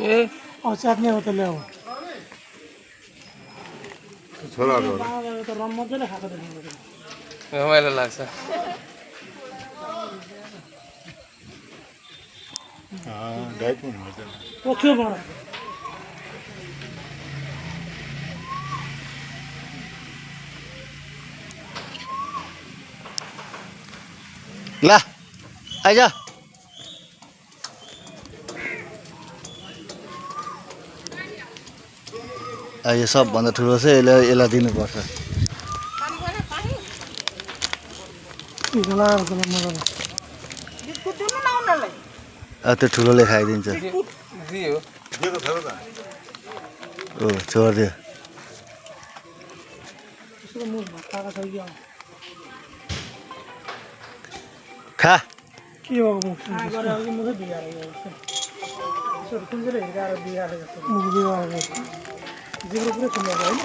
ए चाट्ने हो त ल्याऊ छोराहरू त रम मजाले खाएको देख्नु रमाइलो लाग्छ गाइड पनि हुन्छ पक्यो बडा ला आइज यो सबभन्दा ठुलो चाहिँ यसलाई दिनुपर्छ त्यो ठुलोले खाइदिन्छ ओ छोडिदियो खा के हो मुख गरे अघि मुखै बिगारेको कुन चाहिँ हेरेर बिगारेको जिब्रो पुरै सुन्नु होइन